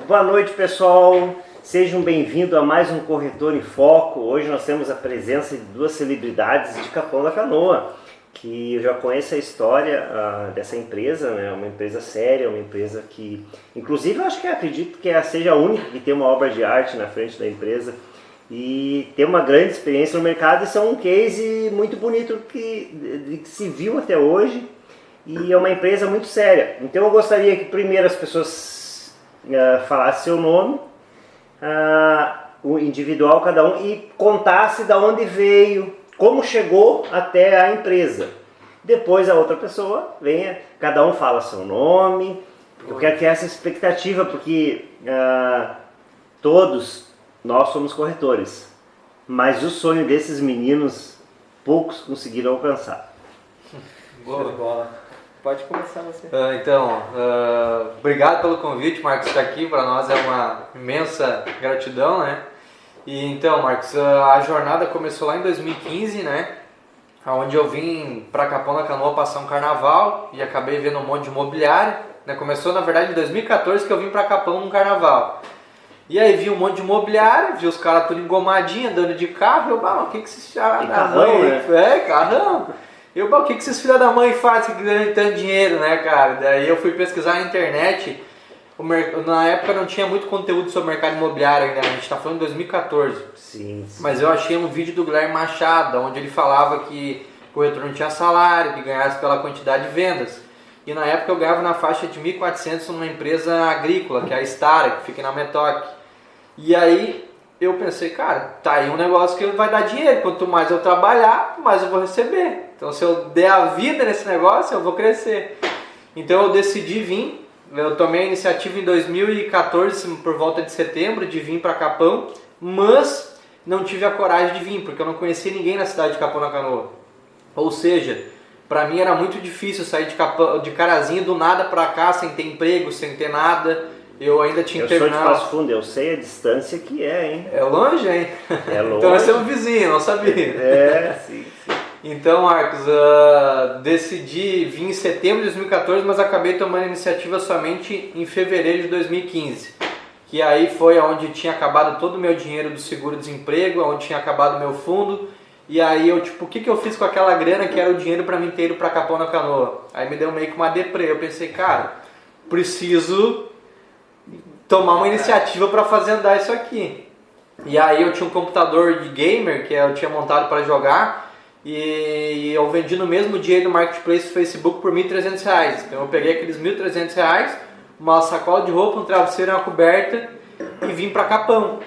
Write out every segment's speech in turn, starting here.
Boa noite, pessoal. Sejam bem-vindos a mais um Corretor em Foco. Hoje nós temos a presença de duas celebridades de Capão da Canoa, que eu já conheço a história dessa empresa, né? Uma empresa séria, uma empresa que, inclusive, eu acho que acredito que seja a única que tem uma obra de arte na frente da empresa e tem uma grande experiência no mercado, e são um case muito bonito que se viu até hoje, e é uma empresa muito séria. Então eu gostaria que primeiro as pessoas falassem seu nome, o individual cada um, e contasse de onde veio, como chegou até a empresa. Depois a outra pessoa venha, cada um fala seu nome, porque eu quero criar essa expectativa, porque todos nós somos corretores, mas o sonho desses meninos poucos conseguiram alcançar. Boa bola. Pode começar você. Obrigado pelo convite, Marcos, estar aqui. Para nós é uma imensa gratidão, né? E então, Marcos, a jornada começou lá em 2015, né? Onde eu vim para Capão da Canoa passar um carnaval e acabei vendo um monte de imobiliária, né? Começou, na verdade, em 2014 que eu vim para Capão num carnaval. E aí vi um monte de imobiliária, vi os caras tudo engomadinho, andando de carro. Eu, o que esses filhos da mãe... Né? Carrão. Eu, o que esses filhos da mãe fazem que ganham tanto dinheiro, né, cara? Daí eu fui pesquisar na internet. Na época não tinha muito conteúdo sobre o mercado imobiliário ainda, a gente está falando em 2014. Sim. Mas eu achei um vídeo do Guilherme Machado, onde ele falava que o corretor não tinha salário, que ganhasse pela quantidade de vendas. E na época eu ganhava na faixa de 1.400 numa empresa agrícola, que é a Stara, que fica na Metoque. E aí eu pensei, cara, tá aí um negócio que vai dar dinheiro. Quanto mais eu trabalhar, mais eu vou receber. Então se eu der a vida nesse negócio, eu vou crescer. Então eu decidi vir. Eu tomei a iniciativa em 2014, por volta de setembro, de vir para Capão. Mas não tive a coragem de vir, porque eu não conhecia ninguém na cidade de Capão da Canoa. Ou seja, para mim era muito difícil sair de Carazinho do nada para cá, sem ter emprego, sem ter nada. Eu ainda tinha terminado. Eu sou de Passo Fundo, eu sei a distância que é, hein? É longe, hein? É longe. Então nós somos vizinhos, não sabia. Sim. Então, Marcos, decidi vir em setembro de 2014, mas acabei tomando a iniciativa somente em fevereiro de 2015. Que aí foi onde tinha acabado todo o meu dinheiro do seguro-desemprego, onde tinha acabado o meu fundo. E aí eu, o que eu fiz com aquela grana que era o dinheiro para mim ter ido para Capão da Canoa? Aí me deu meio que uma deprê. Eu pensei, cara, preciso tomar uma iniciativa para fazer andar isso aqui. E aí eu tinha um computador de gamer que eu tinha montado para jogar, e eu vendi no mesmo dia no Marketplace do Facebook por R$1.300. Então eu peguei aqueles R$1.300, uma sacola de roupa, um travesseiro e uma coberta e vim para Capão.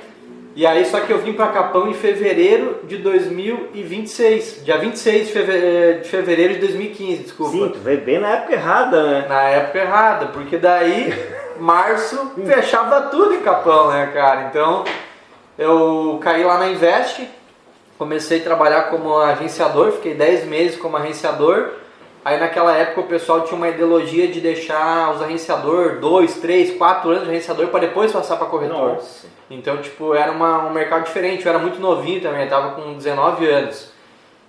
E aí só que eu vim para Capão em fevereiro de 2026, dia 26 de fevereiro de 2015, desculpa. Sim, tu veio bem na época errada, né? Na época errada, porque daí março fechava tudo em Capão, né, cara? Então eu caí lá na Invest, comecei a trabalhar como agenciador, fiquei 10 meses como agenciador. Aí naquela época o pessoal tinha uma ideologia de deixar os agenciadores 2, 3, 4 anos de agenciador para depois passar para corretor. Nossa. Então, era um mercado diferente, eu era muito novinho também, eu tava com 19 anos.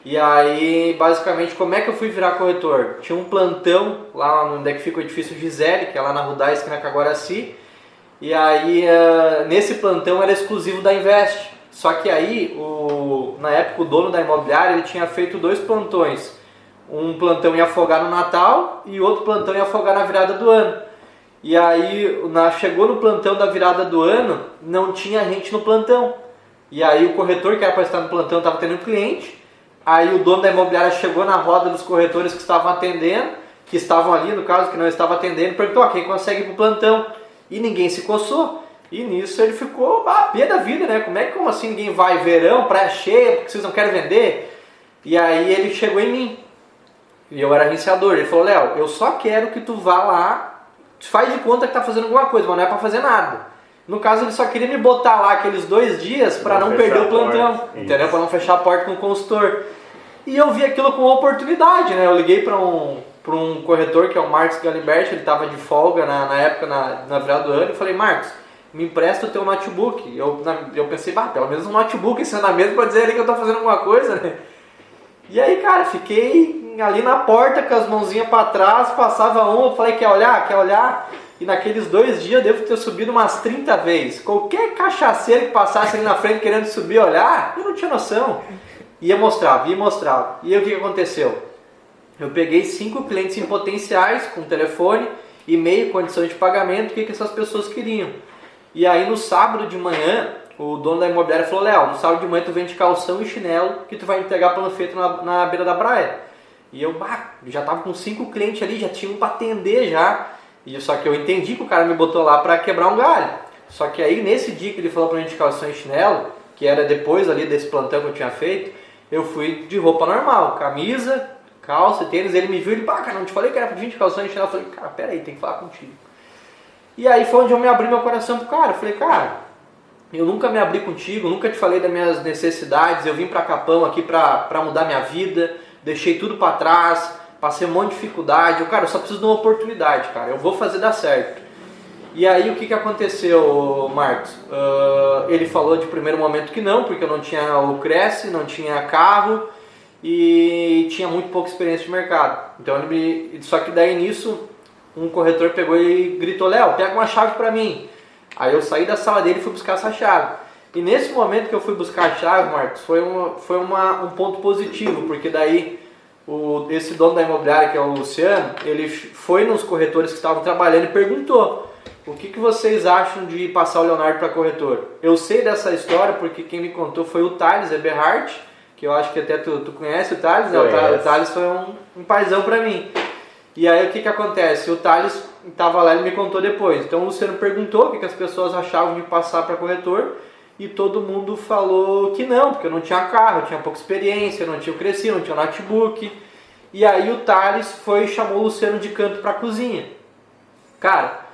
E aí, basicamente, como é que eu fui virar corretor? Tinha um plantão lá onde é que fica o edifício Gisele, que é lá na Rudá, esquina Caguaraci. E aí, nesse plantão era exclusivo da Invest. Só que aí, na época, o dono da imobiliária, ele tinha feito 2 plantões. Um plantão ia afogar no Natal e outro plantão ia afogar na virada do ano. E aí, chegou no plantão da virada do ano, não tinha gente no plantão. E aí o corretor que era para estar no plantão estava tendo um cliente. Aí o dono da imobiliária chegou na roda dos corretores que estavam atendendo, que estavam ali, no caso, que não estavam atendendo, perguntou, quem consegue ir pro plantão? E ninguém se coçou. E nisso ele ficou pé da vida, né? Como assim ninguém vai? Verão, praia cheia, porque vocês não querem vender? E aí ele chegou em mim. E eu era agenciador. Ele falou, Léo, eu só quero que tu vá lá, faz de conta que tá fazendo alguma coisa, mas não é pra fazer nada. No caso, ele só queria me botar lá aqueles 2 dias para não perder o plantão, entendeu? Para não fechar a porta com o consultor. E eu vi aquilo como uma oportunidade, né? Eu liguei para um corretor que é o Marcos Galimberti, ele estava de folga na época, na virada do ano, e falei, Marcos, me empresta o teu notebook. Eu pensei, pelo menos um notebook em cima da mesa para dizer ali que eu tô fazendo alguma coisa, né? E aí, cara, fiquei ali na porta com as mãozinhas para trás, passava um, eu falei, quer olhar? Quer olhar? E naqueles 2 dias eu devo ter subido umas 30 vezes. Qualquer cachaceiro que passasse ali na frente querendo subir e olhar, eu não tinha noção. Ia mostrava. E aí o que aconteceu? Eu peguei 5 clientes em potenciais, com telefone, e-mail, condições de pagamento, o que essas pessoas queriam. E aí no sábado de manhã, o dono da imobiliária falou, Léo, no sábado de manhã tu vende calção e chinelo que tu vai entregar panfleto na beira da praia. E eu já tava com 5 clientes ali, já tinha um para atender já. Só que eu entendi que o cara me botou lá para quebrar um galho. Só que aí nesse dia que ele falou pra gente calção e chinelo, que era depois ali desse plantão que eu tinha feito, eu fui de roupa normal, camisa, calça, tênis. Ele me viu e ele, cara, não te falei que era pra vir de calção e chinelo. Eu falei, cara, pera aí, tem que falar contigo. E aí foi onde eu me abri meu coração pro cara. Eu falei, cara, eu nunca me abri contigo, nunca te falei das minhas necessidades. Eu vim pra Capão aqui pra mudar minha vida, deixei tudo pra trás, passei um monte de dificuldade. Eu só preciso de uma oportunidade, cara, eu vou fazer dar certo. E aí o que aconteceu, Marcos? Ele falou de primeiro momento que não, porque eu não tinha o Cresce, não tinha carro e tinha muito pouca experiência de mercado. Então só que daí nisso um corretor pegou e gritou, Léo, pega uma chave pra mim. Aí eu saí da sala dele e fui buscar essa chave. E nesse momento que eu fui buscar a chave, Marcos, foi um ponto positivo, porque daí esse dono da imobiliária, que é o Luciano, ele foi nos corretores que estavam trabalhando e perguntou, o que vocês acham de passar o Leonardo para corretor? Eu sei dessa história porque quem me contou foi o Thales Eberhardt, que eu acho que até tu conhece o Thales, né? O Thales foi um paizão para mim. E aí o que acontece? O Thales estava lá e me contou depois. Então o Luciano perguntou o que as pessoas achavam de passar para corretor e todo mundo falou que não, porque eu não tinha carro, eu tinha pouca experiência, eu não tinha crescido, não tinha notebook. E aí o Thales foi e chamou o Luciano de canto para a cozinha. Cara,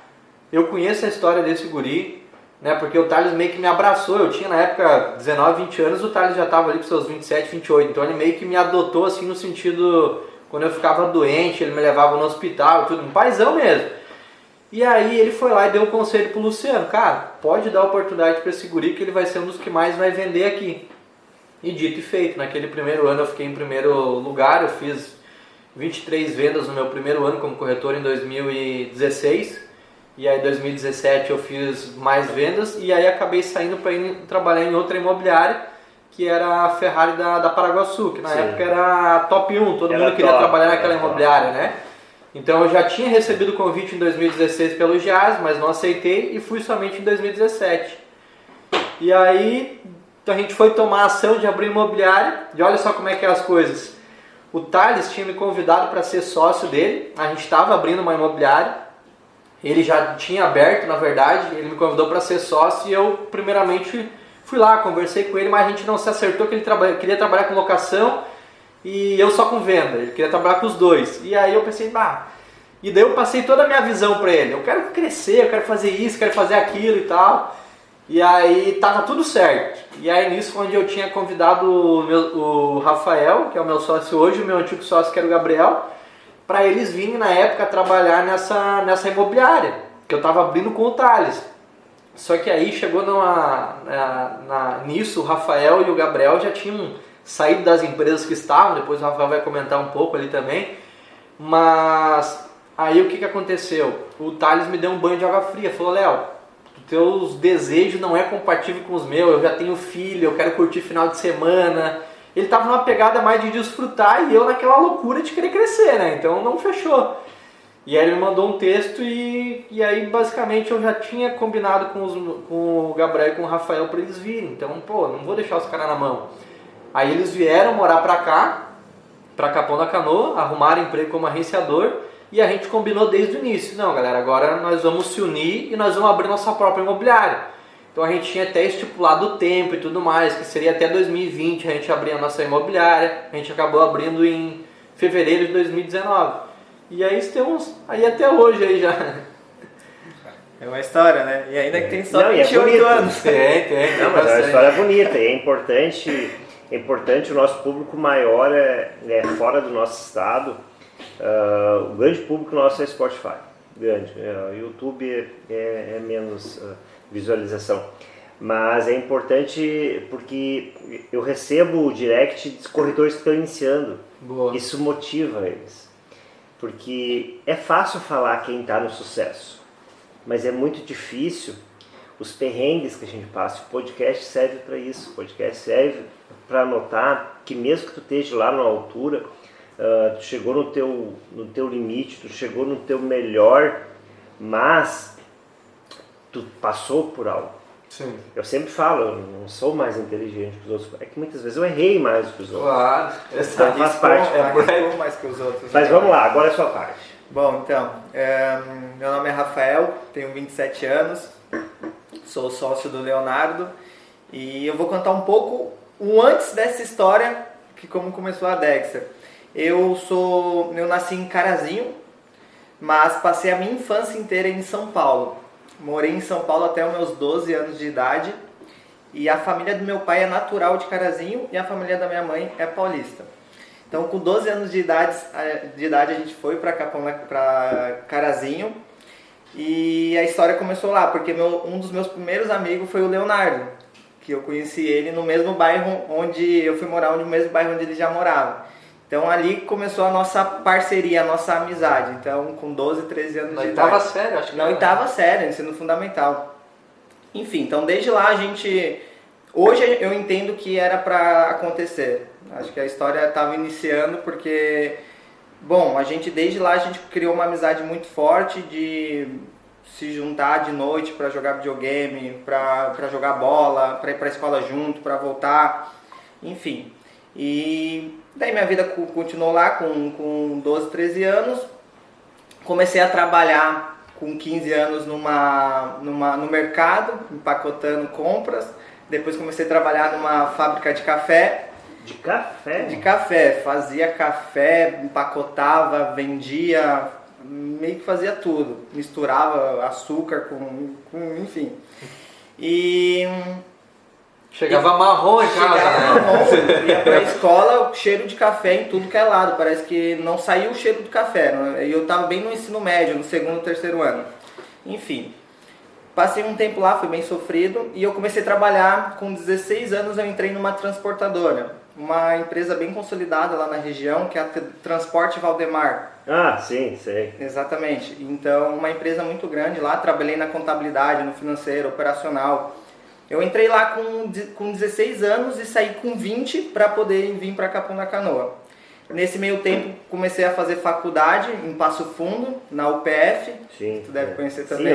eu conheço a história desse guri, né? Porque o Thales meio que me abraçou. Eu tinha na época 19, 20 anos, o Thales já estava ali com seus 27, 28. Então ele meio que me adotou assim no sentido, quando eu ficava doente, ele me levava no hospital, tudo, um paizão mesmo. E aí ele foi lá e deu um conselho pro Luciano, cara, pode dar oportunidade para esse guri que ele vai ser um dos que mais vai vender aqui. E dito e feito, naquele primeiro ano eu fiquei em primeiro lugar, eu fiz 23 vendas no meu primeiro ano como corretor em 2016. E aí em 2017 eu fiz mais vendas e aí acabei saindo para ir trabalhar em outra imobiliária, que era a Ferrari da Paraguaçu, que na época era top 1, todo mundo queria trabalhar naquela imobiliária, né? Então eu já tinha recebido o convite em 2016 pelo Gias, mas não aceitei e fui somente em 2017. E aí a gente foi tomar a ação de abrir imobiliária e olha só como é que é as coisas. O Thales tinha me convidado para ser sócio dele, a gente estava abrindo uma imobiliária. Ele já tinha aberto, na verdade, ele me convidou para ser sócio e eu, primeiramente, fui lá, conversei com ele, mas a gente não se acertou que ele queria trabalhar com locação e eu só com venda, ele queria trabalhar com os dois. E aí eu pensei, e daí eu passei toda a minha visão para ele, eu quero crescer, eu quero fazer isso, quero fazer aquilo e tal. E aí tava tudo certo. E aí nisso foi onde eu tinha convidado o Rafael, que é o meu sócio hoje, o meu antigo sócio que era o Gabriel, para eles virem na época trabalhar nessa imobiliária, que eu estava abrindo com o Thales. Só que aí chegou nisso, o Rafael e o Gabriel já tinham saído das empresas que estavam, depois o Rafael vai comentar um pouco ali também, mas aí o que aconteceu? O Thales me deu um banho de água fria, falou, Léo, teus desejos não é compatível com os meus, eu já tenho filho, eu quero curtir final de semana. Ele estava numa pegada mais de desfrutar e eu naquela loucura de querer crescer, né? Então não fechou. E aí ele me mandou um texto e aí basicamente eu já tinha combinado com o Gabriel e com o Rafael para eles virem. Então, não vou deixar os caras na mão. Aí eles vieram morar para cá, para Capão da Canoa, arrumaram emprego como agenciador e a gente combinou desde o início. Não, galera, agora nós vamos se unir e nós vamos abrir nossa própria imobiliária. Então a gente tinha até estipulado o tempo e tudo mais, que seria até 2020 a gente abrir a nossa imobiliária. A gente acabou abrindo em fevereiro de 2019. E aí estamos aí até hoje aí já. É uma história, né? E ainda que tem só 28 anos. Tem. Não, mas é uma história bonita e é importante o nosso público maior fora do nosso estado. O grande público nosso é Spotify. Grande. O YouTube é menos visualização. Mas é importante porque eu recebo o direct dos corretores que estão iniciando. Boa. Isso motiva eles. Porque é fácil falar quem está no sucesso. mas é muito difícil. Os perrengues que a gente passa, o podcast serve para isso. O podcast serve para notar que mesmo que tu esteja lá na altura, tu chegou no teu limite, tu chegou no teu melhor, mas tu passou por algo. Sim. Eu sempre falo, eu não sou mais inteligente que os outros. É que muitas vezes eu errei mais que os outros. Claro, então, faz parte. Mais que os outros. Mas vamos lá, agora é a sua parte. Bom, então, meu nome é Rafael, tenho 27 anos, sou sócio do Leonardo e eu vou contar um pouco o antes dessa história, que como começou a Dexter. Eu nasci em Carazinho, mas passei a minha infância inteira em São Paulo. Morei em São Paulo até os meus 12 anos de idade e a família do meu pai é natural de Carazinho e a família da minha mãe é paulista. Então, com 12 anos de idade a gente foi para Carazinho e a história começou lá, porque um dos meus primeiros amigos foi o Leonardo, que eu conheci ele no mesmo bairro onde eu fui morar, no mesmo bairro onde ele já morava. Então ali começou a nossa parceria, a nossa amizade. Então com 12, 13 anos de idade. Na oitava série, acho que. Na oitava série, ensino fundamental. Enfim, então desde lá hoje eu entendo que era para acontecer. Acho que a história estava iniciando porque, bom, desde lá a gente criou uma amizade muito forte de se juntar de noite para jogar videogame, para jogar bola, para ir para a escola junto, para voltar, enfim. E daí minha vida continuou lá com 12, 13 anos. Comecei a trabalhar com 15 anos no mercado, empacotando compras. Depois comecei a trabalhar numa fábrica de café. De café? De café. Fazia café, empacotava, vendia, meio que fazia tudo. Misturava açúcar enfim. E... Chegava marrom em casa, né? Ia pra escola, cheiro de café em tudo que é lado. Parece que não saiu o cheiro do café. E eu tava bem no ensino médio, no segundo, terceiro ano. Enfim, passei um tempo lá, foi bem sofrido. E eu comecei a trabalhar, com 16 anos eu entrei numa transportadora. Uma empresa bem consolidada lá na região, que é a Transporte Valdemar. Ah, sim, sei. Exatamente. Então, uma empresa muito grande lá. Trabalhei na contabilidade, no financeiro, operacional. Eu entrei lá com 16 anos e saí com 20 para poder vir para Capão da Canoa. Nesse meio tempo comecei a fazer faculdade em Passo Fundo, na UPF. Sim, tu deve conhecer também.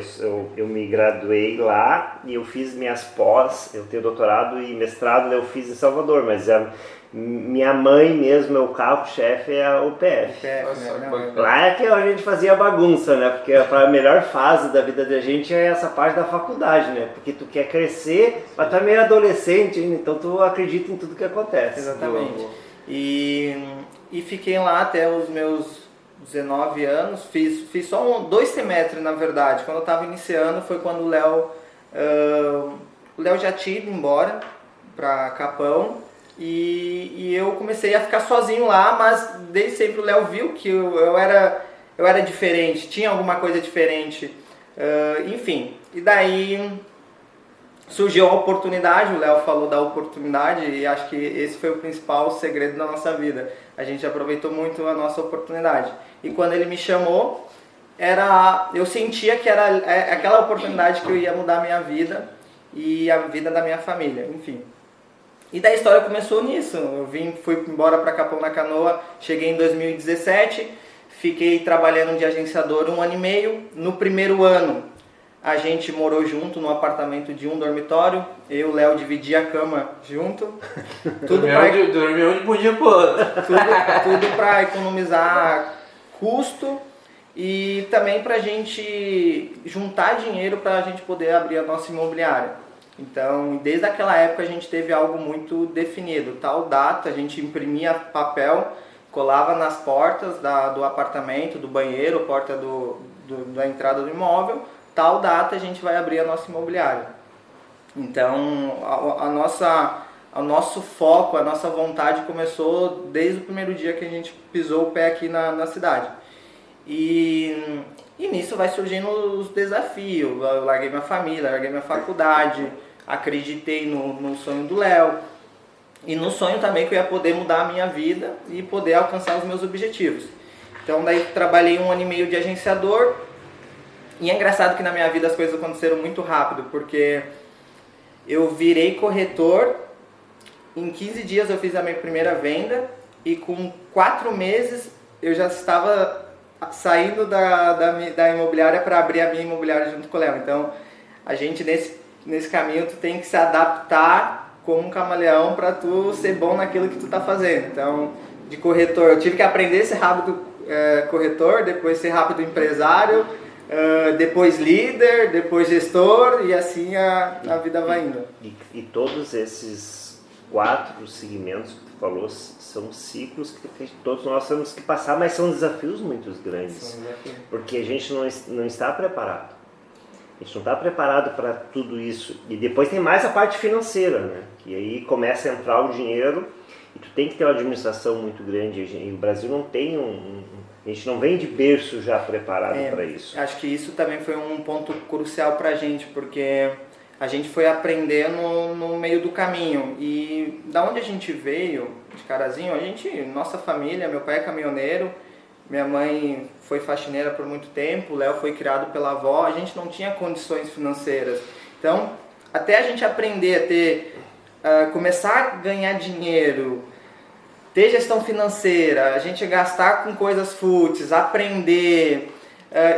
Sim, eu me graduei lá e eu fiz minhas pós, eu tenho doutorado e mestrado eu fiz em Salvador, mas minha mãe mesmo, meu carro-chefe é a UPF. Lá é que a gente fazia bagunça, né? Porque a melhor fase da vida da gente é essa parte da faculdade, né? Porque tu quer crescer, mas tu é meio adolescente, então tu acredita em tudo que acontece. Exatamente. E fiquei lá até os meus 19 anos, fiz só 2 semestres na verdade. Quando eu estava iniciando foi quando o Léo já tinha ido embora para Capão. E eu comecei a ficar sozinho lá, mas desde sempre o Léo viu que eu era diferente, tinha alguma coisa diferente, enfim. E daí surgiu a oportunidade, o Léo falou da oportunidade e acho que esse foi o principal segredo da nossa vida. A gente aproveitou muito a nossa oportunidade. E quando ele me chamou, eu sentia que era aquela oportunidade que eu ia mudar a minha vida e a vida da minha família, enfim. E daí a história começou nisso. Eu fui embora para Capão da Canoa, cheguei em 2017, fiquei trabalhando de agenciador 1 ano e meio. No primeiro ano, a gente morou junto num apartamento de 1 dormitório. Eu e o Léo dividia a cama junto. Dormia onde podia pôr. Tudo para economizar custo e também para a gente juntar dinheiro para a gente poder abrir a nossa imobiliária. Então, desde aquela época a gente teve algo muito definido. Tal data a gente imprimia papel, colava nas portas do apartamento, do banheiro, porta da entrada do imóvel. Tal data a gente vai abrir a nossa imobiliária. Então, o nosso foco, a nossa vontade começou desde o primeiro dia que a gente pisou o pé aqui na cidade. E nisso vai surgindo os desafios. Eu larguei minha família, larguei minha faculdade, acreditei no sonho do Léo e no sonho também que eu ia poder mudar a minha vida e poder alcançar os meus objetivos. Então daí trabalhei 1 ano e meio de agenciador E é engraçado que na minha vida as coisas aconteceram muito rápido, porque eu virei corretor, em 15 dias eu fiz a minha primeira venda e com 4 meses eu já estava saindo da imobiliária para abrir a minha imobiliária junto com o Léo. Então, a gente nesse caminho tu tem que se adaptar como um camaleão para tu ser bom naquilo que tu tá fazendo. Então, de corretor, eu tive que aprender a ser rápido corretor, depois ser rápido empresário, depois líder, depois gestor, e assim a vida vai indo. E todos esses 4 segmentos que tu falou são ciclos que todos nós temos que passar, mas são desafios muito grandes, porque a gente não está preparado. A gente não está preparado para tudo isso. E depois tem mais a parte financeira, né? Que aí começa a entrar o dinheiro e tu tem que ter uma administração muito grande. E o Brasil não tem a gente não vem de berço já preparado para isso. Acho que isso também foi um ponto crucial para a gente, porque a gente foi aprendendo no meio do caminho. E da onde a gente veio, de Carazinho, nossa família, meu pai é caminhoneiro, minha mãe foi faxineira por muito tempo, o Léo foi criado pela avó, a gente não tinha condições financeiras. Então, até a gente aprender a começar a ganhar dinheiro, ter gestão financeira, a gente gastar com coisas fúteis, aprender,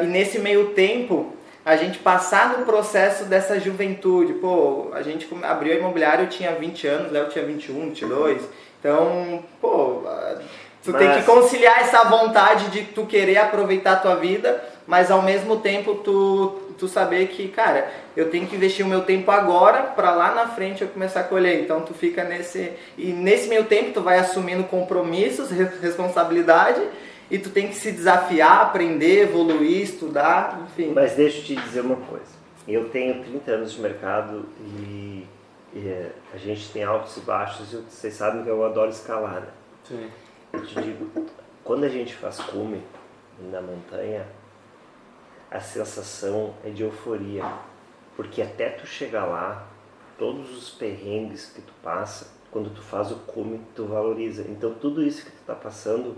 e nesse meio tempo a gente passar no processo dessa juventude. Pô, a gente abriu a imobiliária, eu tinha 20 anos, Léo tinha 21, 22, então, tem que conciliar essa vontade de tu querer aproveitar a tua vida, mas ao mesmo tempo tu saber que, cara, eu tenho que investir o meu tempo agora para lá na frente eu começar a colher. Então tu fica nesse meio tempo tu vai assumindo compromissos, responsabilidade, e tu tem que se desafiar, aprender, evoluir, estudar, enfim. Mas deixa eu te dizer uma coisa, eu tenho 30 anos de mercado e a gente tem altos e baixos, e vocês sabem que eu adoro escalar, né? Sim. Eu te digo, quando a gente faz cume na montanha, a sensação é de euforia, porque até tu chegar lá, todos os perrengues que tu passa, quando tu faz o cume, tu valoriza. Então tudo isso que tu tá passando,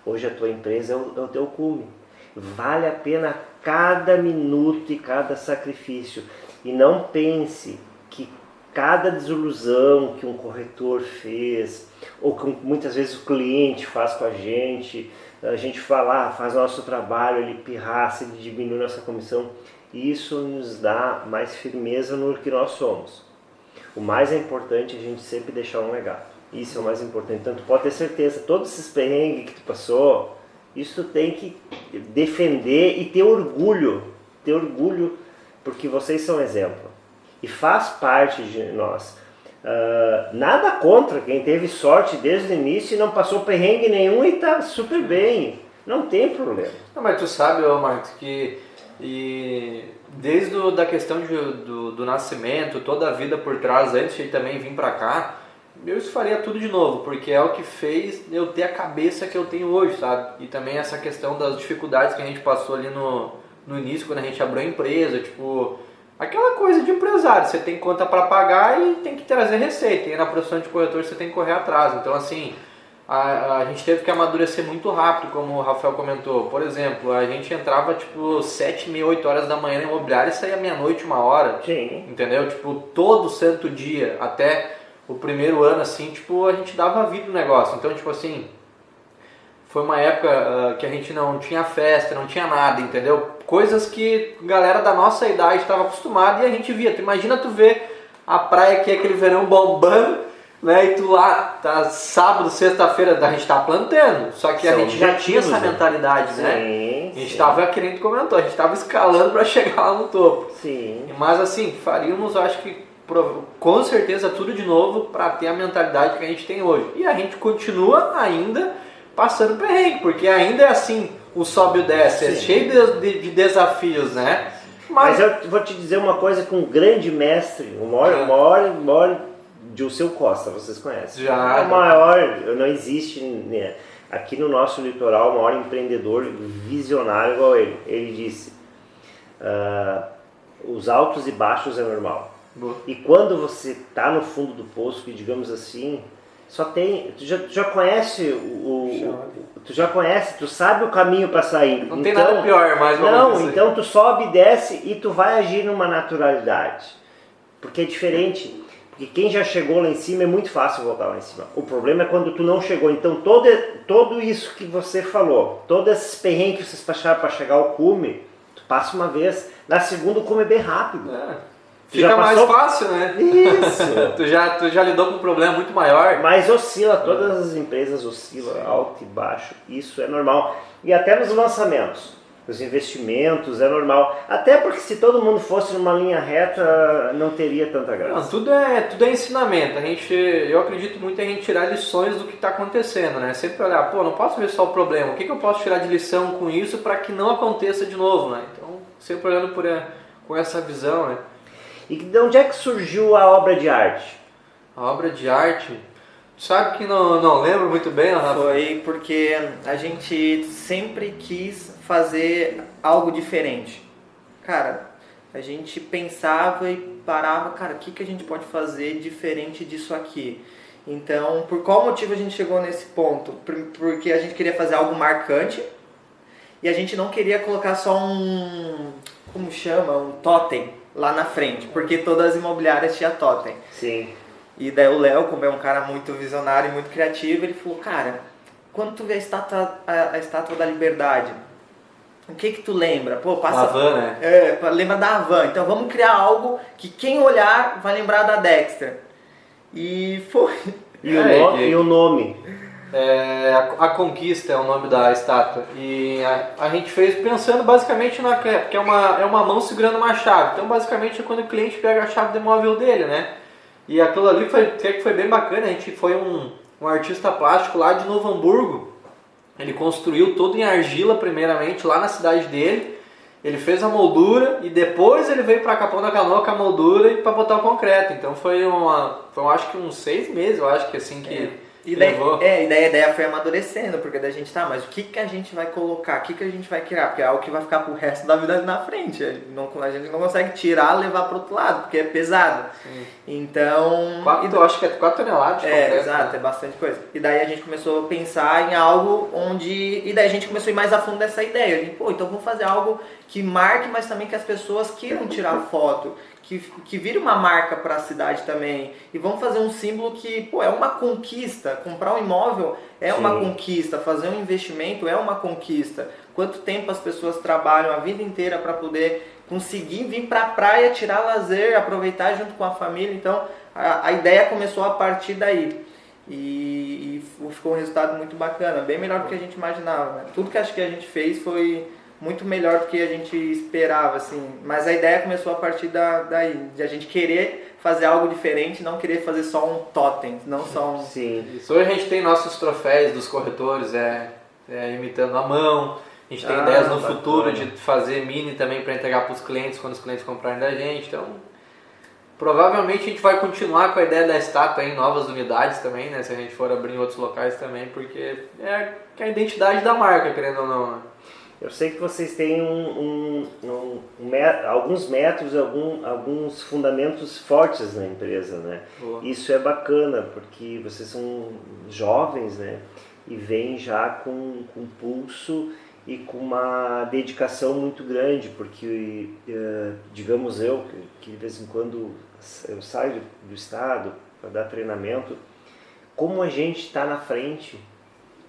hoje a tua empresa é o teu cume. Vale a pena cada minuto e cada sacrifício. E não pense que cada desilusão que um corretor fez, ou que muitas vezes o cliente faz com a gente faz nosso trabalho, ele pirraça, ele diminui nossa comissão, isso nos dá mais firmeza no que nós somos. O mais importante é a gente sempre deixar um legado. Isso é o mais importante. Então tu pode ter certeza, todos esses perrengues que tu passou, isso tu tem que defender e ter orgulho, porque vocês são exemplo. E faz parte de nós. Nada contra quem teve sorte desde o início e não passou perrengue nenhum e está super bem. Não tem problema. Não, mas tu sabe, Marcos, que desde da questão do nascimento, toda a vida por trás, antes de também vir para cá, eu faria tudo de novo, porque é o que fez eu ter a cabeça que eu tenho hoje, sabe? E também essa questão das dificuldades que a gente passou ali no início, quando a gente abriu a empresa, tipo... Aquela coisa de empresário, você tem conta para pagar e tem que trazer receita. E na profissão de corretor você tem que correr atrás. Então assim, a gente teve que amadurecer muito rápido, como o Rafael comentou. Por exemplo, a gente entrava tipo 7h30, 8 horas da manhã na imobiliária e saía meia-noite, 1h. Sim. Entendeu? Tipo, todo santo dia, até o primeiro ano assim, tipo, a gente dava vida no negócio. Então, tipo assim, foi uma época que a gente não tinha festa, não tinha nada, entendeu? Coisas que a galera da nossa idade estava acostumada e a gente via. Tu imagina tu ver a praia aqui, aquele verão bombando, né? E tu lá, tá sábado, sexta-feira, a gente tá plantando. Só que a gente já tinha essa mentalidade, né? Sim, a gente tava, que nem tu comentou, a gente tava escalando para chegar lá no topo. Sim. Mas assim, faríamos, eu acho que com certeza tudo de novo para ter a mentalidade que a gente tem hoje. E a gente continua ainda passando perrengue, porque ainda é assim, o sobe e o desce, é cheio de desafios, né? Mas eu vou te dizer uma coisa com um grande mestre, o maior Gilson Costa, vocês conhecem. Já. O maior, não existe, né, aqui no nosso litoral, o maior empreendedor visionário igual ele. Ele disse, os altos e baixos é normal. Boa. E quando você está no fundo do poço, que digamos assim, só tem, tu já conhece tu sabe o caminho para sair. Não tem nada pior, mais uma Não, vez. então tu sobe, desce e tu vai agir numa naturalidade. Porque é diferente. Porque quem já chegou lá em cima é muito fácil voltar lá em cima. O problema é quando tu não chegou. Então todo isso que você falou, todos esses perrengues que vocês passaram para chegar ao cume, tu passa uma vez, na segunda o cume é bem rápido. Fica mais fácil, né? Isso. tu já lidou com um problema muito maior. Mas oscila, todas as empresas oscilam, alto e baixo, isso é normal. E até nos lançamentos, os investimentos, é normal. Até porque se todo mundo fosse numa linha reta, não teria tanta graça. Não, tudo é ensinamento. Eu acredito muito em a gente tirar lições do que está acontecendo, né? Sempre olhar, não posso ver só o problema. O que eu posso tirar de lição com isso para que não aconteça de novo, né? Então, sempre olhando com essa visão, né? E de onde é que surgiu a obra de arte? A obra de arte, sabe que não lembro muito bem, Rafa? Foi porque a gente sempre quis fazer algo diferente. Cara, a gente pensava e parava, cara, o que a gente pode fazer diferente disso aqui? Então, por qual motivo a gente chegou nesse ponto? Porque a gente queria fazer algo marcante e a gente não queria colocar só um totem lá na frente, porque todas as imobiliárias tinham totem. Sim. E daí o Léo, como é um cara muito visionário e muito criativo, ele falou, cara, quando tu vê a estátua da Liberdade, o que tu lembra? A Havan, né? Lembra da Havan. Então vamos criar algo que quem olhar vai lembrar da Dexter. E foi. E o nome? A Conquista é o nome da estátua. E a gente fez pensando basicamente que é uma mão segurando uma chave. Então basicamente é quando o cliente pega a chave do imóvel dele, né? E aquilo ali foi bem bacana. A gente foi um artista plástico lá de Novo Hamburgo. Ele construiu tudo em argila primeiramente lá na cidade dele. Ele fez a moldura e depois ele veio para Capão da Canoa com a moldura e para botar o concreto. Então foi acho que uns 6 meses, eu acho que assim que... E daí a ideia foi amadurecendo, porque daí a gente mas o que a gente vai colocar, o que a gente vai criar, porque é algo que vai ficar pro resto da vida na frente, a gente não consegue tirar e levar pro outro lado, porque é pesado. Sim. Então... Eu acho que é 4 toneladas de concreto. Exato, é bastante coisa. E daí a gente começou a pensar em algo e daí a gente começou a ir mais a fundo nessa ideia. A gente, então vamos fazer algo que marque, mas também que as pessoas queiram tirar foto, que vire uma marca para a cidade também. E vamos fazer um símbolo que, é uma conquista. Comprar um imóvel é uma conquista. Fazer um investimento é uma conquista. Quanto tempo as pessoas trabalham a vida inteira para poder conseguir vir para a praia, tirar lazer, aproveitar junto com a família. Então, a ideia começou a partir daí. E ficou um resultado muito bacana. Bem melhor do que a gente imaginava, né? Tudo que acho que a gente fez foi muito melhor do que a gente esperava, assim. Mas a ideia começou a partir daí, de a gente querer fazer algo diferente, não querer fazer só um totem, não só um... Sim. Isso. Hoje a gente tem nossos troféus dos corretores, imitando a mão. A gente tem ideias no futuro de fazer mini também para entregar para os clientes, quando os clientes comprarem da gente. Então, provavelmente a gente vai continuar com a ideia da estátua em novas unidades também, né? Se a gente for abrir em outros locais também, porque é a identidade da marca, querendo ou não, né? Eu sei que vocês têm alguns métodos, alguns fundamentos fortes na empresa, né? Boa. Isso é bacana, porque vocês são jovens, né? E vêm já com pulso e com uma dedicação muito grande, porque, digamos que de vez em quando eu saio do estado para dar treinamento, como a gente está na frente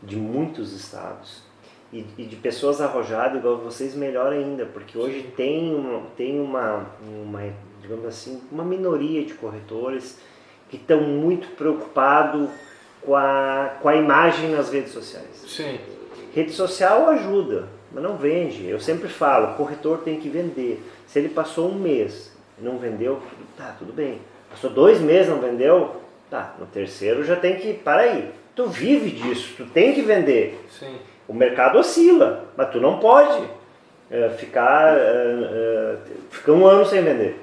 de muitos estados, e de pessoas arrojadas igual vocês, melhor ainda, porque hoje tem uma digamos assim, uma minoria de corretores que estão muito preocupados com a imagem nas redes sociais. Sim. Rede social ajuda, mas não vende. Eu sempre falo, o corretor tem que vender. Se ele passou um mês e não vendeu, tudo bem. Passou 2 meses e não vendeu, no terceiro já tem que, para aí. Tu vive disso, tu tem que vender. Sim. O mercado oscila, mas tu não pode ficar 1 ano sem vender.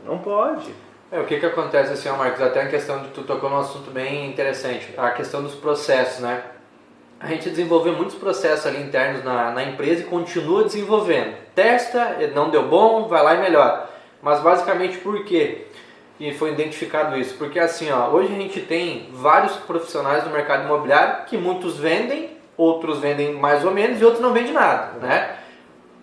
Não pode. O que acontece assim, Marcos, até a questão de tu tocou num assunto bem interessante, a questão dos processos, né? A gente desenvolveu muitos processos ali internos na empresa e continua desenvolvendo. Testa, não deu bom, vai lá e melhora. Mas basicamente por quê? que foi identificado isso? Porque assim, ó, hoje a gente tem vários profissionais do mercado imobiliário que muitos vendem, outros vendem mais ou menos e outros não vendem nada, né?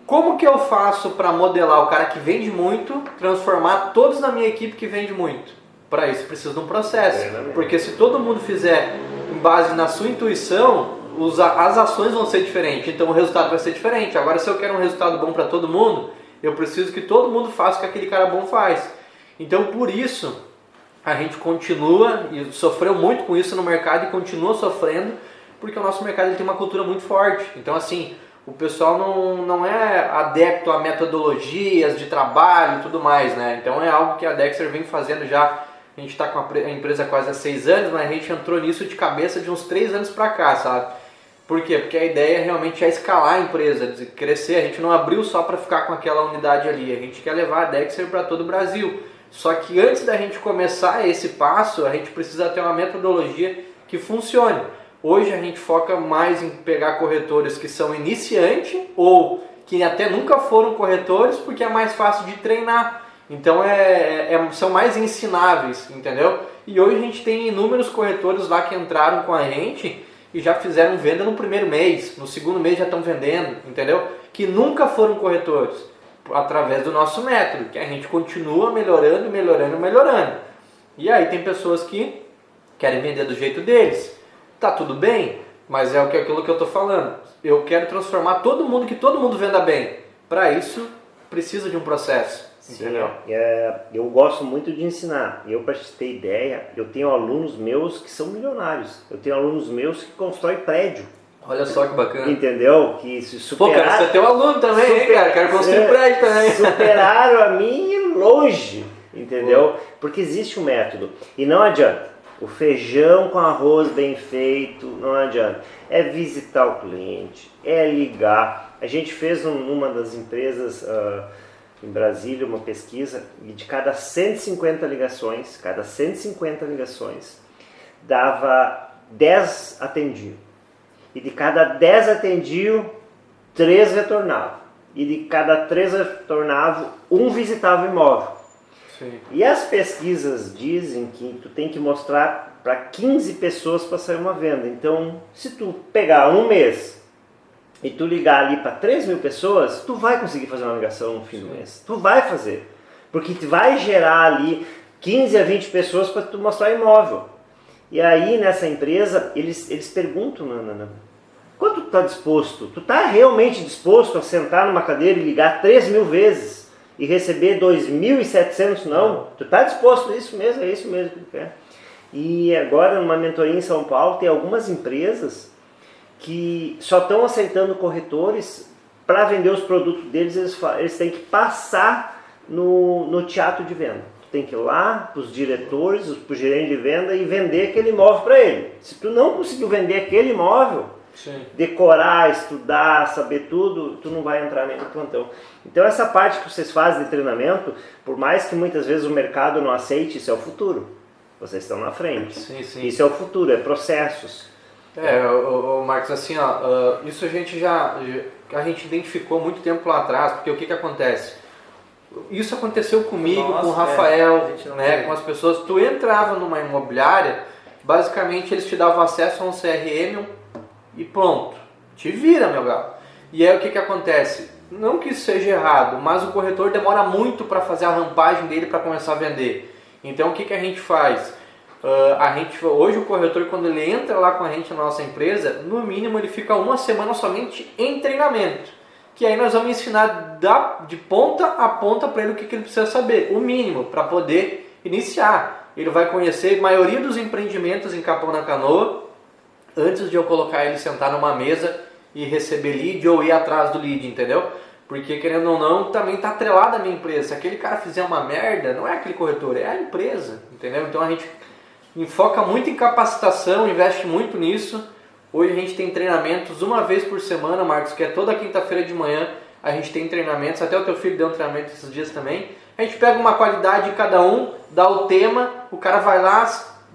Como que eu faço para modelar o cara que vende muito, transformar todos na minha equipe que vende muito? Para isso precisa de um processo, porque se todo mundo fizer em base na sua intuição, as ações vão ser diferentes, então o resultado vai ser diferente. Agora, se eu quero um resultado bom para todo mundo, eu preciso que todo mundo faça o que aquele cara bom faz. Então, por isso, a gente continua e sofreu muito com isso no mercado e continua sofrendo, porque o nosso mercado ele tem uma cultura muito forte. Então, assim, o pessoal não é adepto a metodologias de trabalho e tudo mais, né? Então, é algo que a Dexter vem fazendo já. A gente está com a empresa quase há 6 anos, mas a gente entrou nisso de cabeça de uns 3 anos para cá, sabe? Por quê? Porque a ideia realmente é escalar a empresa, de crescer. A gente não abriu só para ficar com aquela unidade ali. A gente quer levar a Dexter para todo o Brasil. Só que antes da gente começar esse passo, a gente precisa ter uma metodologia que funcione. Hoje a gente foca mais em pegar corretores que são iniciantes ou que até nunca foram corretores, porque é mais fácil de treinar. Então são mais ensináveis, entendeu? E hoje a gente tem inúmeros corretores lá que entraram com a gente e já fizeram venda no primeiro mês, no segundo mês já estão vendendo, entendeu? Que nunca foram corretores, através do nosso método, que a gente continua melhorando, melhorando, melhorando. E aí tem pessoas que querem vender do jeito deles. Tá tudo bem, mas é aquilo que eu estou falando. Eu quero transformar todo mundo, que todo mundo venda bem. Para isso, precisa de um processo. Sim, eu gosto muito de ensinar. Eu, para te ter ideia, eu tenho alunos meus que são milionários. Eu tenho alunos meus que constroem prédio. Olha só que bacana. Entendeu? Que se superaram... Pô, cara, você é teu aluno também, hein, cara? Quero construir prédio também. Superaram a mim longe, entendeu? Porque existe um método. E não adianta. O feijão com arroz bem feito, não adianta. É visitar o cliente, é ligar. A gente fez numa das empresas... em Brasília, uma pesquisa, e de cada 150 ligações, dava 10 atendiam. E de cada 10 atendiam, 3 retornavam. E de cada 3 retornavam, 1 visitava o imóvel. Sim. E as pesquisas dizem que tu tem que mostrar para 15 pessoas para sair uma venda. Então, se tu pegar um mês e tu ligar ali para 3 mil pessoas, tu vai conseguir fazer uma ligação no fim do mês. Tu vai fazer. Porque tu vai gerar ali 15 a 20 pessoas para tu mostrar imóvel. E aí nessa empresa, eles perguntam, quanto tu está disposto? Tu está realmente disposto a sentar numa cadeira e ligar 3 mil vezes e receber 2.700 não? Tu está disposto a isso mesmo? É isso mesmo que tu quer. E agora numa mentoria em São Paulo, tem algumas empresas que só estão aceitando corretores para vender os produtos deles. Eles têm que passar no teatro de venda. Tu tem que ir lá para os diretores, para o gerente de venda e vender aquele imóvel para ele. Se tu não conseguiu vender aquele imóvel, Sim. decorar, estudar, saber tudo, tu não vai entrar nem no plantão. Então essa parte que vocês fazem de treinamento, por mais que muitas vezes o mercado não aceite, isso é o futuro. Vocês estão na frente. Sim. Isso é o futuro, é processos. O Marcos, assim, ó, isso a gente identificou muito tempo lá atrás, porque o que acontece? Isso aconteceu comigo, com o Rafael, né, com as pessoas. Tu entrava numa imobiliária, basicamente eles te davam acesso a um CRM e pronto, te vira, meu galo. E aí o que acontece? Não que isso seja errado, mas o corretor demora muito para fazer a rampagem dele para começar a vender. Então o que a gente faz? Hoje o corretor, quando ele entra lá com a gente na nossa empresa, no mínimo ele fica 1 semana somente em treinamento, que aí nós vamos ensinar de ponta a ponta para ele o que ele precisa saber, o mínimo, para poder iniciar. Ele vai conhecer a maioria dos empreendimentos em Capão da Canoa, antes de eu colocar ele sentar numa mesa e receber lead ou ir atrás do lead, entendeu? Porque, querendo ou não, também está atrelado à minha empresa. Se aquele cara fizer uma merda, não é aquele corretor, é a empresa, entendeu? Então a gente foca muito em capacitação, investe muito nisso. Hoje a gente tem treinamentos 1 vez por semana, Marcos, que é toda quinta-feira de manhã. A gente tem treinamentos, até o teu filho deu um treinamento esses dias também. A gente pega uma qualidade de cada um, dá o tema, o cara vai lá,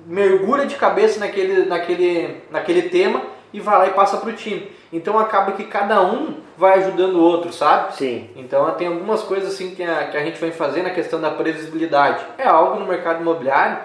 mergulha de cabeça naquele tema e vai lá e passa para o time. Então acaba que cada um vai ajudando o outro, sabe? Sim. Então tem algumas coisas assim que a gente vem fazer na questão da previsibilidade. É algo no mercado imobiliário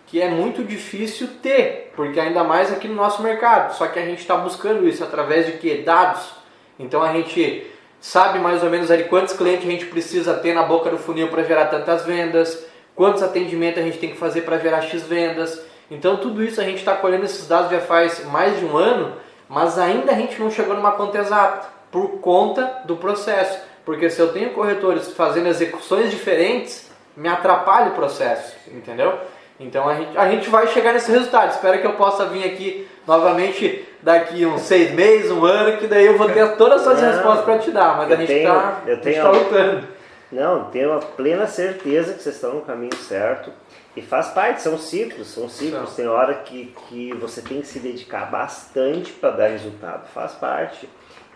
que é muito difícil ter, porque ainda mais aqui no nosso mercado. Só que a gente está buscando isso através de quê? Dados. Então a gente sabe mais ou menos ali quantos clientes a gente precisa ter na boca do funil para gerar tantas vendas, quantos atendimentos a gente tem que fazer para gerar X vendas. Então tudo isso a gente está colhendo esses dados já faz mais de um ano, mas ainda a gente não chegou numa conta exata, por conta do processo. Porque se eu tenho corretores fazendo execuções diferentes, me atrapalha o processo, entendeu? Então a gente vai chegar nesse resultado. Espero que eu possa vir aqui novamente daqui uns 6 meses, um ano, que daí eu vou ter todas as respostas para te dar. Mas a gente está lutando. Não, tenho a plena certeza que vocês estão no caminho certo. E faz parte, são ciclos. Tem hora que você tem que se dedicar bastante para dar resultado. Faz parte.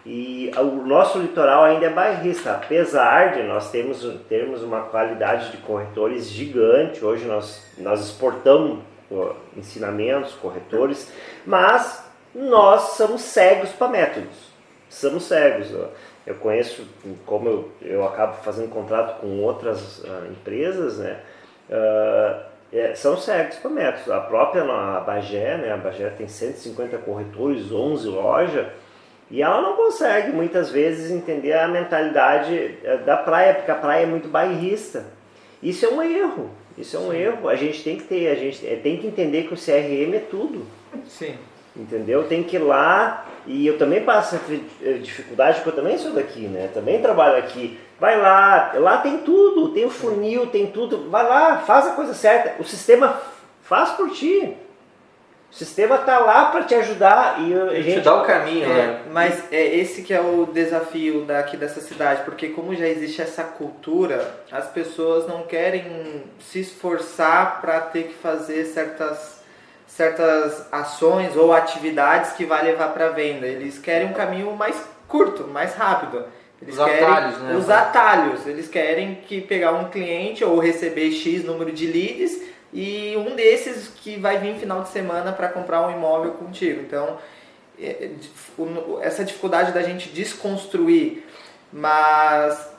E o nosso litoral ainda é bairrista, apesar de nós termos uma qualidade de corretores gigante. Hoje nós exportamos ensinamentos, corretores, mas nós somos cegos para métodos. Somos cegos. Eu conheço, como eu acabo fazendo contrato com outras empresas, né? São cegos para métodos. A própria Bagé, né? A Bagé tem 150 corretores, 11 lojas, e ela não consegue muitas vezes entender a mentalidade da praia, porque a praia é muito bairrista. Isso é um erro. A gente tem que entender que o CRM é tudo. Sim. Entendeu? Tem que ir lá, e eu também passo dificuldade, porque eu também sou daqui, né? Também trabalho aqui. Vai lá tem tudo, tem o funil, tem tudo. Vai lá, faz a coisa certa. O sistema faz por ti. O sistema está lá para te ajudar e a gente te dá o caminho, né? Mas esse que é o desafio daqui dessa cidade, porque como já existe essa cultura, as pessoas não querem se esforçar para ter que fazer certas ações ou atividades que vai levar para venda. Eles querem um caminho mais curto, mais rápido. Eles querem atalhos, né? Os atalhos. Eles querem pegar um cliente ou receber X número de leads e um desses que vai vir no final de semana para comprar um imóvel contigo. Então, essa dificuldade da gente desconstruir, mas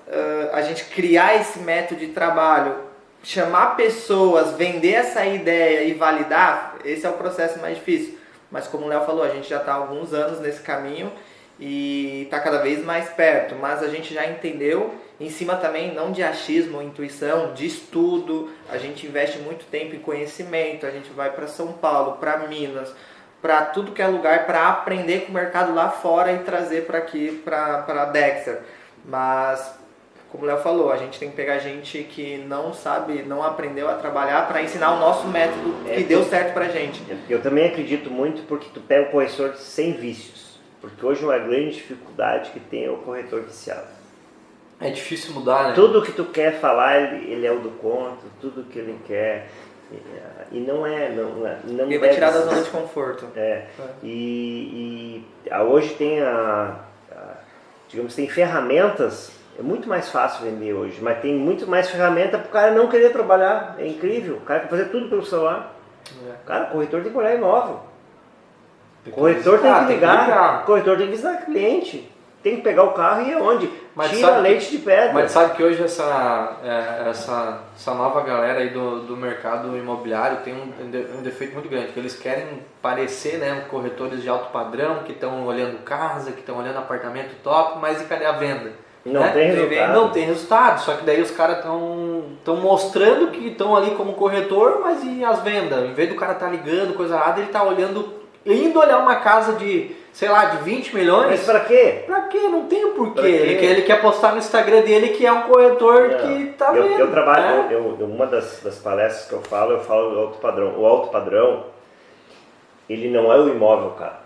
a gente criar esse método de trabalho, chamar pessoas, vender essa ideia e validar, esse é o processo mais difícil. Mas como o Léo falou, a gente já está há alguns anos nesse caminho e está cada vez mais perto, mas a gente já entendeu, em cima também não de achismo ou intuição, de estudo. A gente investe muito tempo em conhecimento, a gente vai para São Paulo, para Minas, para tudo que é lugar, para aprender com o mercado lá fora e trazer para aqui, para Dexter. Mas, como o Léo falou, a gente tem que pegar gente que não sabe, não aprendeu a trabalhar para ensinar o nosso método que deu certo pra gente. Eu também acredito muito, porque tu pega o corretor sem vícios. Porque hoje uma grande dificuldade que tem é o corretor viciado. É difícil mudar, né? Tudo que tu quer falar, ele é o do conto, tudo que ele quer. E não Ele vai tirar da zona de conforto. Hoje tem digamos, tem ferramentas. É muito mais fácil vender hoje, mas tem muito mais ferramenta para o cara não querer trabalhar. É incrível. O cara quer fazer tudo pelo celular. Cara, o corretor tem que olhar imóvel. O corretor tem que ligar. O corretor tem que visitar cliente. Tem que pegar o carro e ir aonde? Tira leite de pedra. Mas sabe que hoje essa nova galera aí do mercado imobiliário tem um defeito muito grande, que eles querem parecer, né, corretores de alto padrão, que estão olhando casa, que estão olhando apartamento top, mas e cadê a venda? Não tem resultado. Não tem resultado, só que daí os caras estão mostrando que estão ali como corretor, mas e as vendas? Em vez do cara estar ligando, coisa errada, ele está indo olhar uma casa de, sei lá, de 20 milhões. Mas pra quê? Pra quê? Não tem o porquê. Ele quer postar no Instagram dele que é um corretor que tá vendo. Eu trabalho, uma das palestras que eu falo do alto padrão. O alto padrão, ele não é o imóvel, cara.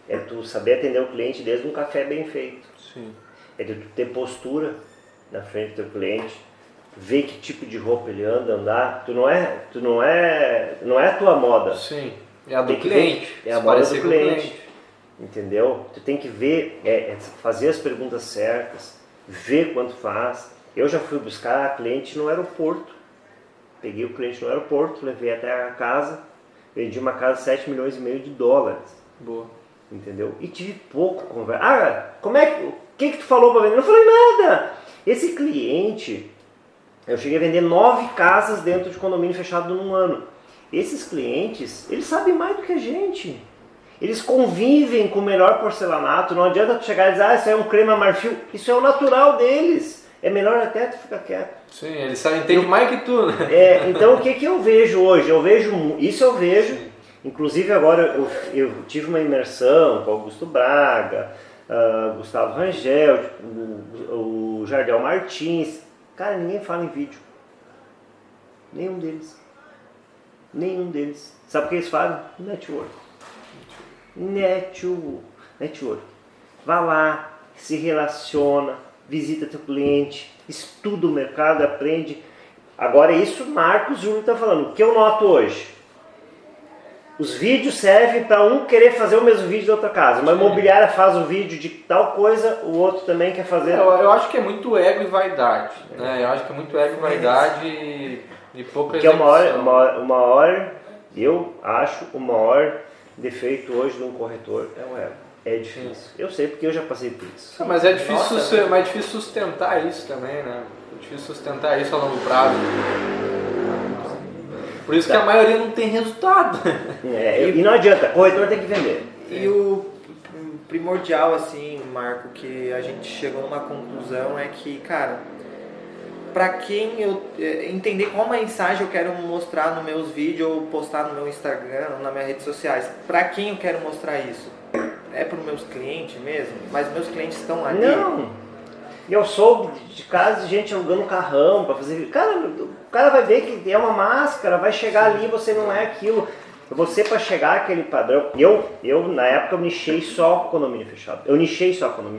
É tu saber atender o cliente desde um café bem feito. Sim. É de tu ter postura na frente do teu cliente, ver que tipo de roupa ele andar. Não é a tua moda. Sim. É a do cliente. É a moda do cliente. Entendeu? Tu tem que ver, fazer as perguntas certas, ver quanto faz. Eu já fui buscar cliente no aeroporto. Peguei o cliente no aeroporto, levei até a casa, vendi uma casa de 7,5 milhões de dólares. Boa. entendeu? E tive pouco conversa. O que tu falou para vender? Não falei nada. Esse cliente, eu cheguei a vender 9 casas dentro de condomínio fechado num ano. Esses clientes, eles sabem mais do que a gente. Eles convivem com o melhor porcelanato. Não adianta tu chegar e dizer, isso é um creme marfil. Isso é o natural deles. É melhor até tu ficar quieto. Sim, eles sabem, entendem mais que tu, né? Então o que eu vejo hoje? Eu vejo. Inclusive agora eu tive uma imersão com Augusto Braga, Gustavo Rangel, o Jardel Martins. Cara, ninguém fala em vídeo. Nenhum deles. Sabe o que eles falam? Network. Vá lá, se relaciona, visita teu cliente, estuda o mercado, aprende. Agora isso Marcos Júlio está falando. O que eu noto hoje? Os vídeos servem para um querer fazer o mesmo vídeo da outra casa. Uma imobiliária faz o vídeo de tal coisa, o outro também quer fazer. Eu acho que é muito ego e vaidade. Né? Eu acho que é muito ego e vaidade e pouca execução. Eu acho o maior defeito hoje de um corretor é o ego. É difícil. Eu sei porque eu já passei por isso. Mas é difícil sustentar isso também, né? É difícil sustentar isso a longo prazo. Por isso que a maioria não tem resultado. E não adianta, o corretor tem que vender. E o primordial, assim, Marco, que a gente chegou numa conclusão é que, cara, para quem eu entender qual mensagem eu quero mostrar nos meus vídeos ou postar no meu Instagram ou nas minhas redes sociais, para quem eu quero mostrar isso? É para os meus clientes mesmo? Mas meus clientes estão ali? Não. Eu sou de casa de gente alugando carrão para fazer. Cara, o cara vai ver que é uma máscara, vai chegar ali, você não é aquilo. Você para chegar àquele padrão. Eu na época eu nichei só condomínio fechado.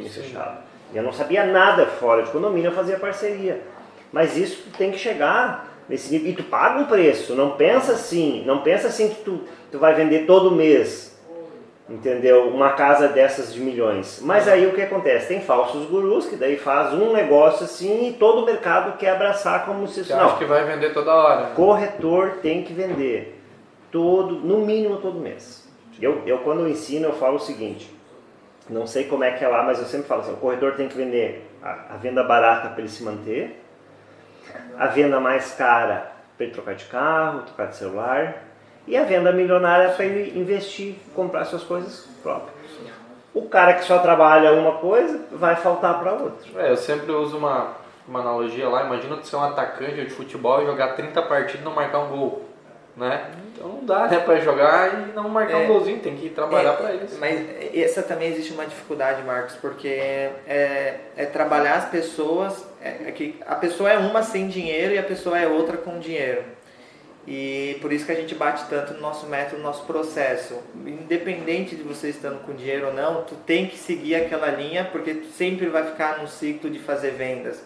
Fechado. Eu não sabia nada fora de condomínio, eu fazia parceria. Mas isso tem que chegar nesse nível. E tu paga um preço. Não pensa assim que tu vai vender todo mês. Entendeu? Uma casa dessas de milhões. Mas aí o que acontece? Tem falsos gurus que daí faz um negócio assim e todo o mercado quer abraçar como se... Não, acho que vai vender toda hora. Né? Corretor tem que vender no mínimo todo mês. Eu quando eu ensino eu falo o seguinte, não sei como é que é lá, mas eu sempre falo assim, o corretor tem que vender a venda barata para ele se manter, a venda mais cara para ele trocar de carro, trocar de celular, e a venda milionária para ele investir, comprar suas coisas próprias. O cara que só trabalha uma coisa, vai faltar para outra. Eu sempre uso uma analogia lá, imagina tu ser um atacante de futebol e jogar 30 partidas e não marcar um gol. Né? Então não dá, né, para jogar e não marcar um golzinho, tem que trabalhar para isso. Mas essa também existe uma dificuldade, Marcos, porque é trabalhar as pessoas, que a pessoa é uma sem dinheiro e a pessoa é outra com dinheiro. E por isso que a gente bate tanto no nosso método, no nosso processo. Independente de você estando com dinheiro ou não, tu tem que seguir aquela linha, porque tu sempre vai ficar no ciclo de fazer vendas.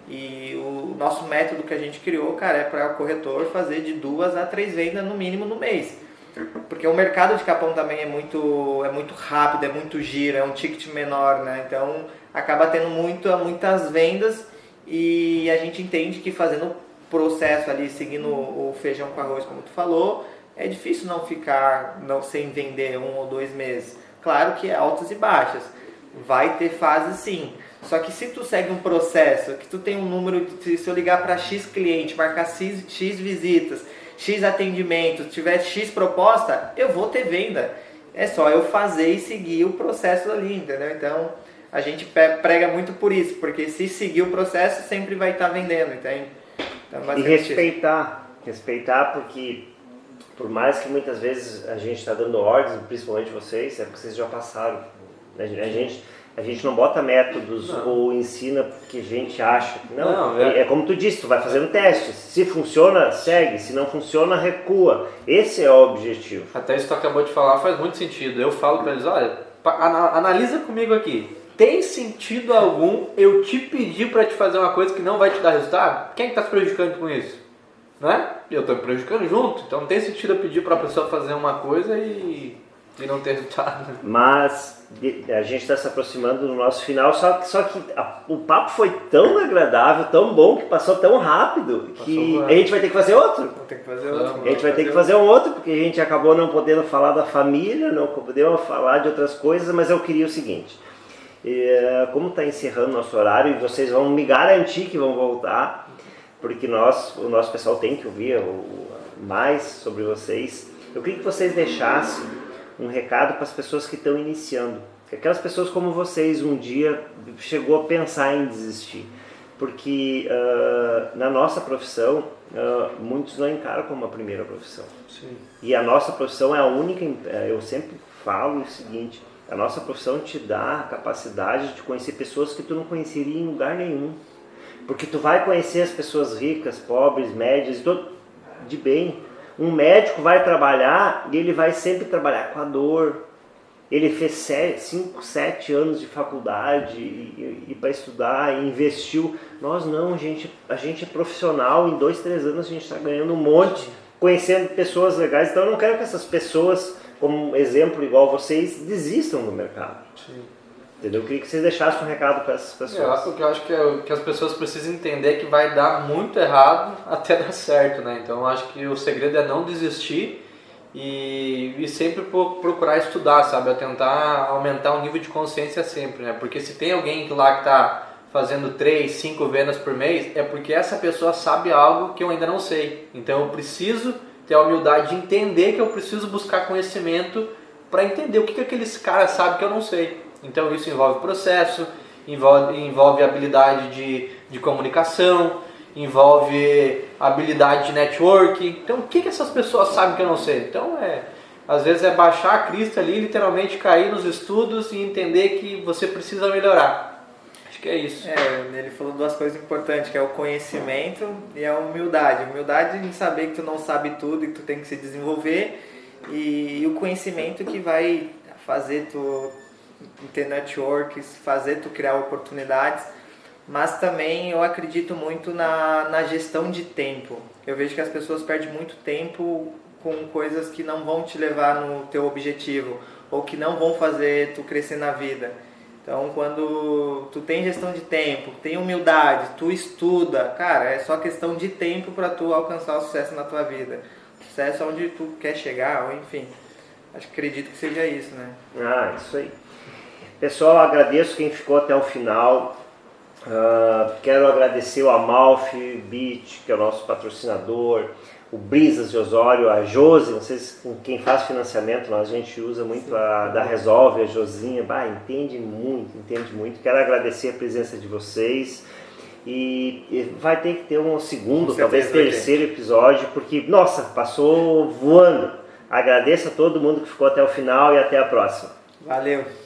E o nosso método que a gente criou, cara, é para o corretor fazer de 2 a 3 vendas no mínimo no mês. Porque o mercado de Capão também é muito rápido, é muito giro, é um ticket menor, né? Então acaba tendo muitas vendas e a gente entende que fazendo o processo ali, seguindo o feijão com arroz, como tu falou, é difícil não ficar sem vender 1 ou 2 meses. Claro que é altas e baixas, vai ter fases sim. Só que se tu segue um processo, que tu tem um número, se eu ligar para X cliente, marcar X visitas, X atendimento, tiver X proposta, eu vou ter venda. É só eu fazer e seguir o processo ali, entendeu? Então, a gente prega muito por isso, porque se seguir o processo, sempre vai estar vendendo, entende? Então, e respeitar, porque por mais que muitas vezes a gente está dando ordens, principalmente vocês, é porque vocês já passaram. A gente não bota métodos ou ensina porque a gente acha. Não, é como tu disse, tu vai fazendo testes. Se funciona, segue. Se não funciona, recua. Esse é o objetivo. Até isso que tu acabou de falar faz muito sentido. Eu falo para eles, olha, analisa comigo aqui. Tem sentido algum eu te pedir para te fazer uma coisa que não vai te dar resultado? Quem é que está se prejudicando com isso? Não é? Eu estou me prejudicando junto. Então não tem sentido eu pedir para a pessoa fazer uma coisa e E não ter resultado. Mas a gente está se aproximando do nosso final, só que o papo foi tão agradável, tão bom, que passou tão rápido, que a gente vai ter que fazer outro. Vou ter que fazer outro. A gente vai ter que fazer um outro, porque a gente acabou não podendo falar da família, não podemos falar de outras coisas, mas eu queria o seguinte, como está encerrando nosso horário, e vocês vão me garantir que vão voltar, porque o nosso pessoal tem que ouvir mais sobre vocês, eu queria que vocês deixassem um recado para as pessoas que estão iniciando. Aquelas pessoas como vocês um dia chegou a pensar em desistir. Porque na nossa profissão, muitos não encaram como a primeira profissão. Sim. E a nossa profissão é a única, eu sempre falo o seguinte, a nossa profissão te dá a capacidade de conhecer pessoas que tu não conheceria em lugar nenhum. Porque tu vai conhecer as pessoas ricas, pobres, médias, de bem. Um médico vai trabalhar e ele vai sempre trabalhar com a dor. Ele fez 5, 7 anos de faculdade e para estudar e investiu. Nós não, a gente é profissional, em 2, 3 anos a gente está ganhando um monte, conhecendo pessoas legais. Então eu não quero que essas pessoas, como exemplo igual vocês, desistam do mercado. Sim. Entendeu? Eu queria que vocês deixassem um recado para essas pessoas. Porque eu acho que as pessoas precisam entender que vai dar muito errado até dar certo, né? Então eu acho que o segredo é não desistir e sempre procurar estudar, sabe? Tentar aumentar o nível de consciência sempre, né? Porque se tem alguém lá que está fazendo 3, 5 vendas por mês, é porque essa pessoa sabe algo que eu ainda não sei. Então eu preciso ter a humildade de entender que eu preciso buscar conhecimento para entender o que aqueles caras sabem que eu não sei. Então isso envolve processo, envolve habilidade de comunicação, envolve habilidade de networking. Então o que essas pessoas sabem que eu não sei? Então às vezes é baixar a crista ali, literalmente cair nos estudos e entender que você precisa melhorar. Acho que é isso. Ele falou 2 coisas importantes, que é o conhecimento e a humildade. Humildade em saber que tu não sabe tudo e que tu tem que se desenvolver, e o conhecimento que vai fazer tu ter networks, fazer tu criar oportunidades. Mas também eu acredito muito na gestão de tempo. Eu vejo que as pessoas perdem muito tempo com coisas que não vão te levar no teu objetivo, ou que não vão fazer tu crescer na vida. Então quando tu tem gestão de tempo, tem humildade, tu estuda, cara, é só questão de tempo para tu alcançar o sucesso na tua vida. Sucesso é onde tu quer chegar, ou enfim. Acredito que seja isso, né? Isso aí. Pessoal, agradeço quem ficou até o final. Quero agradecer o Amalfi Beach, que é o nosso patrocinador, o Brisas de Osório, a Josi, não sei se quem faz financiamento, a gente usa muito a da Resolve, a Josinha, entende muito. Quero agradecer a presença de vocês e vai ter que ter um segundo, talvez terceiro episódio, porque, nossa, passou voando. Agradeço a todo mundo que ficou até o final e até a próxima. Valeu!